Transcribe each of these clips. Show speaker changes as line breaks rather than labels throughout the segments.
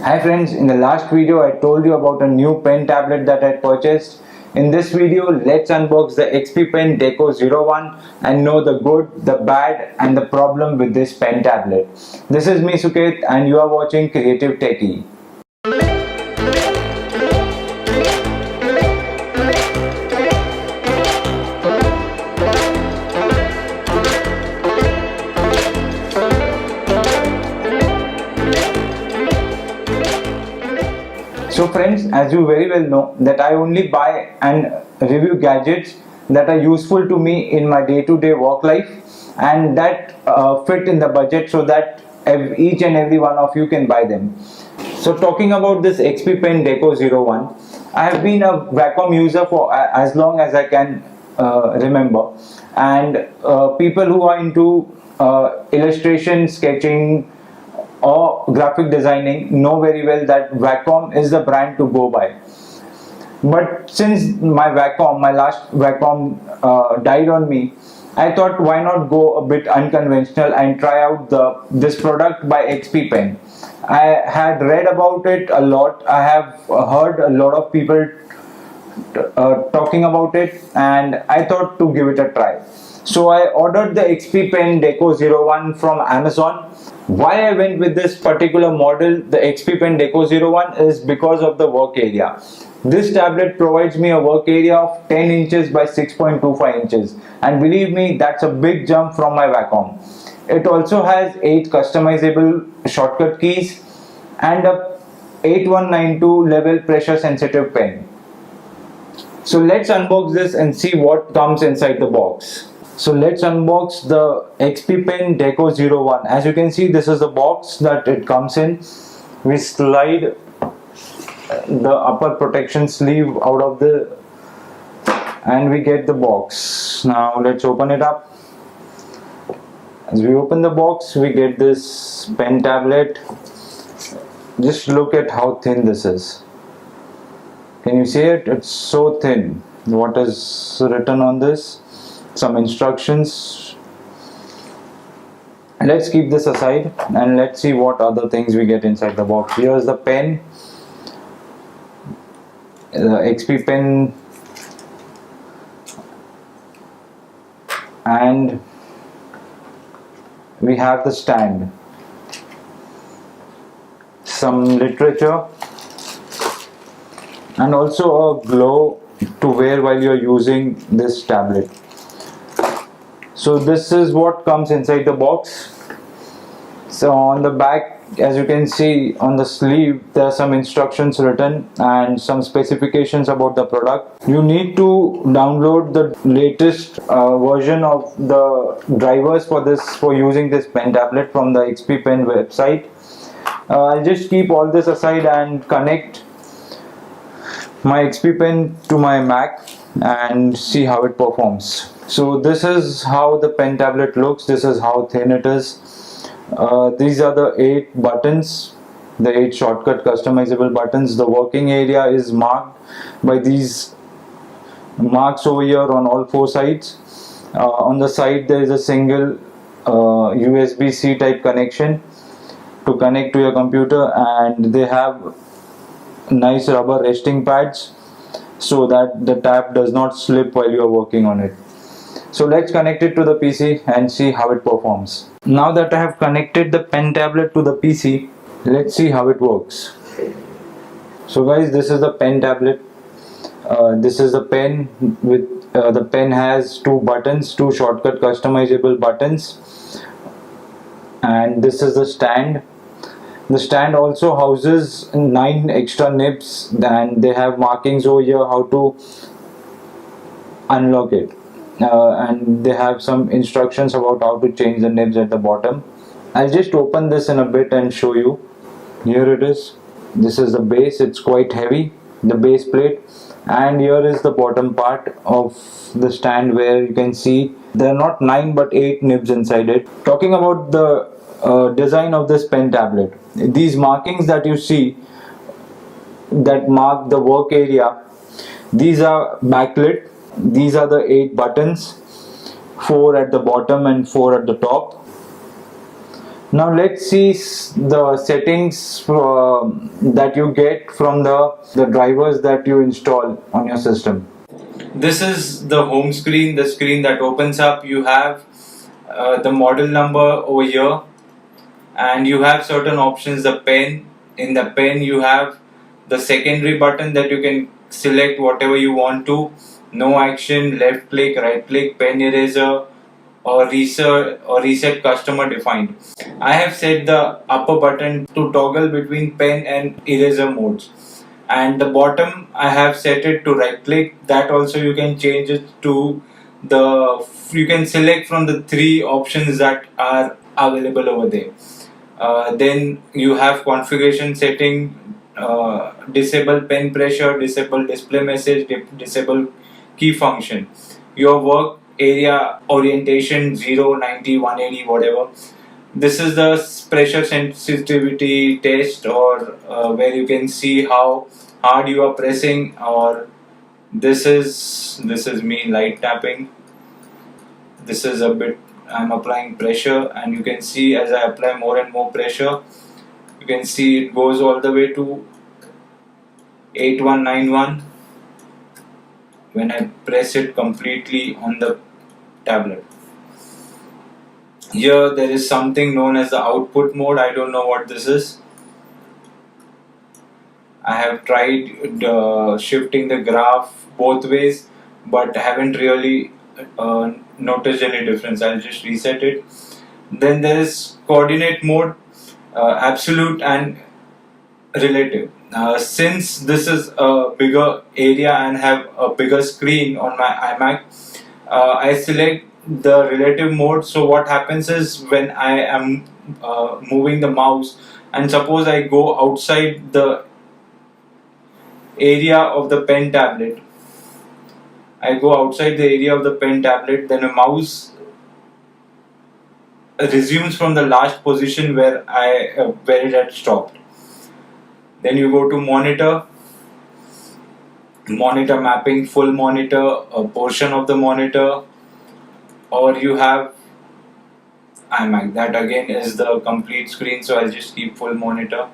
Hi friends, in the last video I told you about a new pen tablet that I purchased. In this video, let's unbox the XP-PEN DECO 01 and know the good, the bad and the problem with this pen tablet. This is me Suket and you are watching Creative Techie. So friends, as you very well know that I only buy and review gadgets that are useful to me in my day-to-day work life and that fit in the budget so that each and every one of you can buy them. So talking about this XP-PEN DECO 01, I have been a Wacom user for as long as I can remember, and people who are into illustration, sketching or graphic designing know very well that Wacom is the brand to go by. But since my last Wacom died on me, I thought why not go a bit unconventional and try out this product by XP-PEN. I had read about it a lot. I have heard a lot of people talking about it and I thought to give it a try. So I ordered the XP-PEN DECO 01 from Amazon. Why I went with this particular model, the XP-PEN DECO 01, is because of the work area. This tablet provides me a work area of 10 inches by 6.25 inches, and believe me, that's a big jump from my Wacom. It also has 8 customizable shortcut keys and a 8192 level pressure sensitive pen. So let's unbox this and see what comes inside the box. So let's unbox the XP-PEN DECO 01. As you can see, this is the box that it comes in. We slide the upper protection sleeve out of and we get the box. Now let's open it up. As we open the box, we get this pen tablet. Just look at how thin this is. Can you see it? It's so thin. What is written on this? Some instructions. Let's keep this aside and let's see what other things we get inside the box. Here's the pen, the XP-PEN, and we have the stand, some literature, and also a glove to wear while you're using this tablet. So this is what comes inside the box. So on the back, as you can see on the sleeve, there are some instructions written and some specifications about the product. You need to download the latest version of the drivers for using this pen tablet from the XP-PEN website. I'll just keep all this aside and connect my XP-PEN to my Mac and see how it performs. So this is how the pen tablet looks. This is how thin it is. These are the 8 buttons, the 8 shortcut customizable buttons. The working area is marked by these marks over here on all 4 sides. On the side there is a single USB-C type connection to connect to your computer, and they have nice rubber resting pads so that the tab does not slip while you are working on it. So let's connect it to the PC and see how it performs. Now that I have connected the pen tablet to the PC, let's see how it works. So guys, this is the pen tablet. This is the pen with the pen has 2 buttons, 2 shortcut customizable buttons, and this is the stand. The stand also houses 9 extra nibs and they have markings over here how to unlock it. And they have some instructions about how to change the nibs at the bottom. I'll just open this in a bit and show you. Here it is. This is the base. It's quite heavy, the base plate, and here is the bottom part of the stand where you can see there are not 9 but 8 nibs inside it. Talking about the design of this pen tablet, these markings that you see that mark the work area, these are backlit. These are the 8 buttons, 4 at the bottom and 4 at the top. Now let's see the settings that you get from the drivers that you install on your system. This is the home screen, the screen that opens up. You have the model number over here, and you have certain options. The pen, in the pen you have the secondary button that you can select whatever you want to. No action, left click, right click, pen eraser, or reset customer defined. I have set the upper button to toggle between pen and eraser modes, and the bottom I have set it to right click. That also you can change it to you can select from the three options that are available over there. Then you have configuration setting, disable pen pressure, disable display message, disable key function, your work area orientation 0, 90, 180, whatever. This is the pressure sensitivity test, or where you can see how hard you are pressing, or this is me light tapping. This is a bit, I'm applying pressure, and you can see as I apply more and more pressure, you can see it goes all the way to 8191 when I press it completely on the tablet. Here there is something known as the output mode. I don't know what this is. I have tried shifting the graph both ways, but haven't really noticed any difference. I'll just reset it. Then there is coordinate mode, absolute and relative. Since this is a bigger area and have a bigger screen on my iMac, I select the relative mode. So what happens is, when I am moving the mouse, and suppose I go outside the area of the pen tablet, then the mouse resumes from the last position where it had stopped. Then you go to monitor mapping, full monitor, a portion of the monitor, or you have iMac. That again is the complete screen, so I'll just keep full monitor.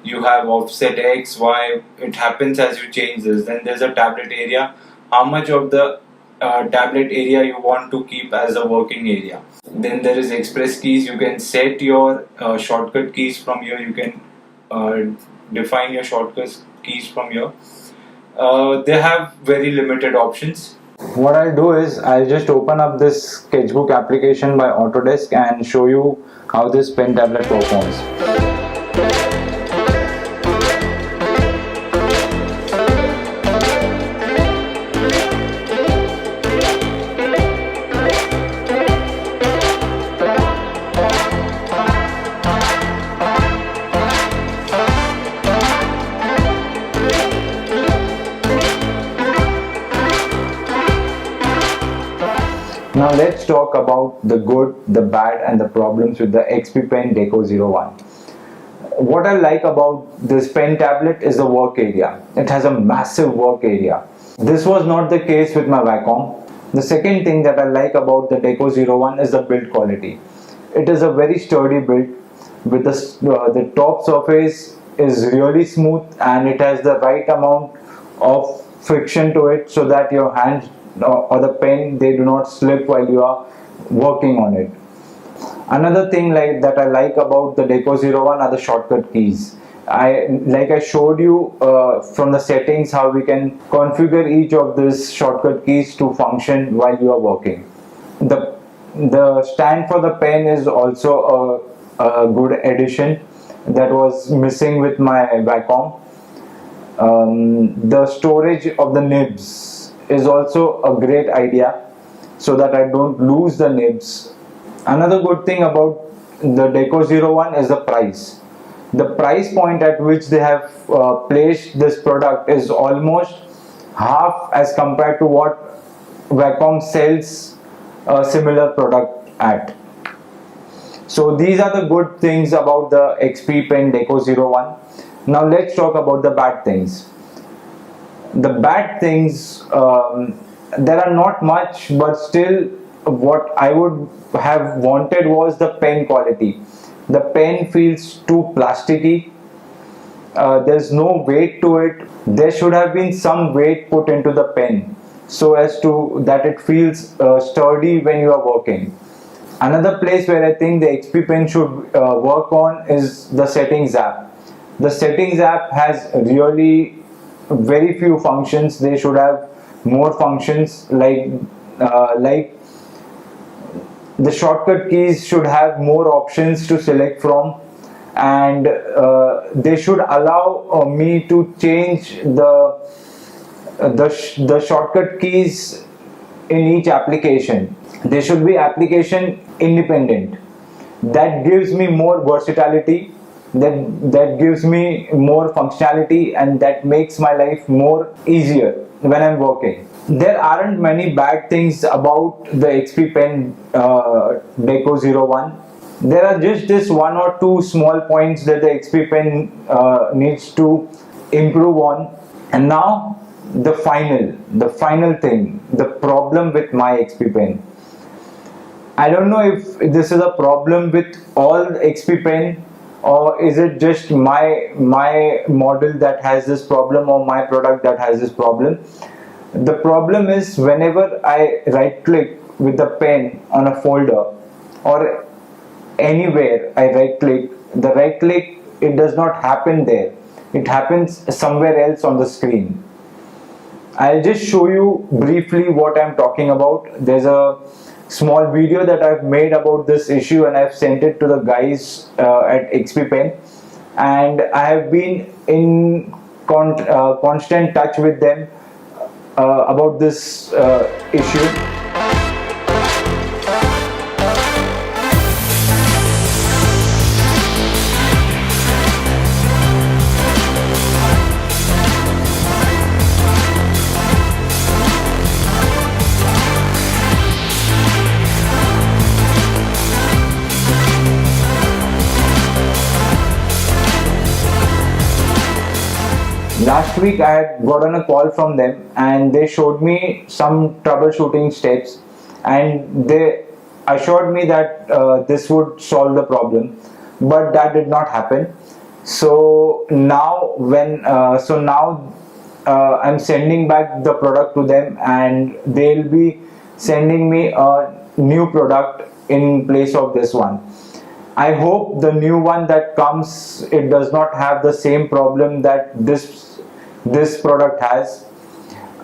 You have offset X, Y, it happens as you change this. Then there's a tablet area, how much of the tablet area you want to keep as a working area. Then there is express keys. You can set your shortcut keys from here. You can define your shortcut keys from here. They have very limited options. What I'll do is I'll just open up this sketchbook application by Autodesk and show you how this pen tablet performs. Now let's talk about the good, the bad and the problems with the XP-PEN DECO 01. What I like about this pen tablet is the work area. It has a massive work area. This was not the case with my Wacom. The second thing that I like about the DECO 01 is the build quality. It is a very sturdy build with the top surface is really smooth, and it has the right amount of friction to it so that your hands or the pen, they do not slip while you are working on it. Another thing that I like about the DECO 01 are the shortcut keys. I showed you from the settings how we can configure each of these shortcut keys to function while you are working. The stand for the pen is also a good addition that was missing with my Wacom. The storage of the nibs is also a great idea so that I don't lose the nibs. Another good thing about the DECO 01 is the price. The price point at which they have placed this product is almost half as compared to what Wacom sells a similar product at. So these are the good things about the XP-PEN DECO 01. Now let's talk about the bad things. The bad things, there are not much, but still what I would have wanted was the pen quality. The pen feels too plasticky. There's no weight to it. There should have been some weight put into the pen so as to that it feels sturdy when you are working. Another place where I think the XP-Pen should work on is the settings app. The settings app has really very few functions. They should have more functions, like the shortcut keys should have more options to select from, and they should allow me to change the shortcut keys in each application. They should be application independent. That gives me more versatility, that gives me more functionality, and that makes my life more easier when I'm working. There aren't many bad things about the XP-Pen Deco 01. There are just this one or two small points that the XP-Pen needs to improve on. And now the final thing, the problem with my XP-Pen. I don't know if this is a problem with all XP-Pen, or is it just my model that has this problem, or my product that has this problem. The problem is whenever I right click with the pen on a folder or anywhere I right click, the right click, it does not happen there. It happens somewhere else on the screen. I'll just show you briefly what I'm talking about. There's a small video that I've made about this issue, and I've sent it to the guys at XP-Pen, and I have been in constant touch with them about this issue. Last week I had gotten a call from them, and they showed me some troubleshooting steps, and they assured me that this would solve the problem, but that did not happen. So now I'm sending back the product to them, and they'll be sending me a new product in place of this one. I hope the new one that comes, it does not have the same problem that this product has.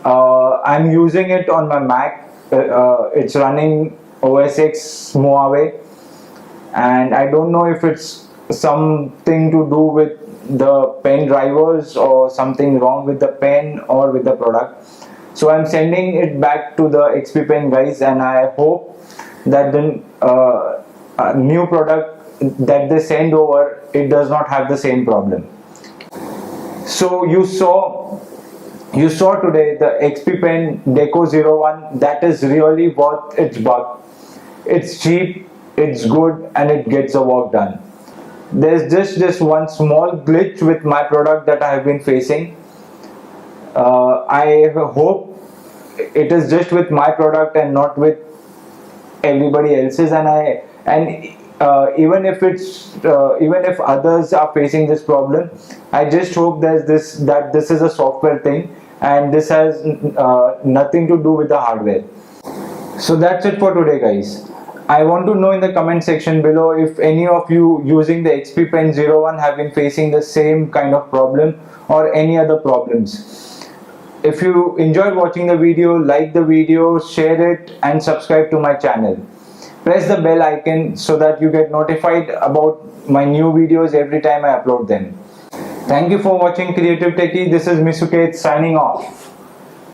I'm using it on my Mac. It's running OS X Mojave, and I don't know if it's something to do with the pen drivers or something wrong with the pen or with the product. So I'm sending it back to the XP-Pen guys, and I hope that the new product that they send over, it does not have the same problem. So you saw today the XP-Pen Deco 01 that is really worth its buck. It's cheap, it's good, and it gets the work done. There's just this one small glitch with my product that I have been facing. I hope it is just with my product and not with everybody else's, even if others are facing this problem, I just hope that this is a software thing, and this has nothing to do with the hardware. So that's it for today, guys. I want to know in the comment section below if any of you using the XP-Pen 01 have been facing the same kind of problem or any other problems. If you enjoyed watching the video, like the video, share it, and subscribe to my channel. Press the bell icon so that you get notified about my new videos every time I upload them. Thank you for watching Creative Techie. This is Suket signing off.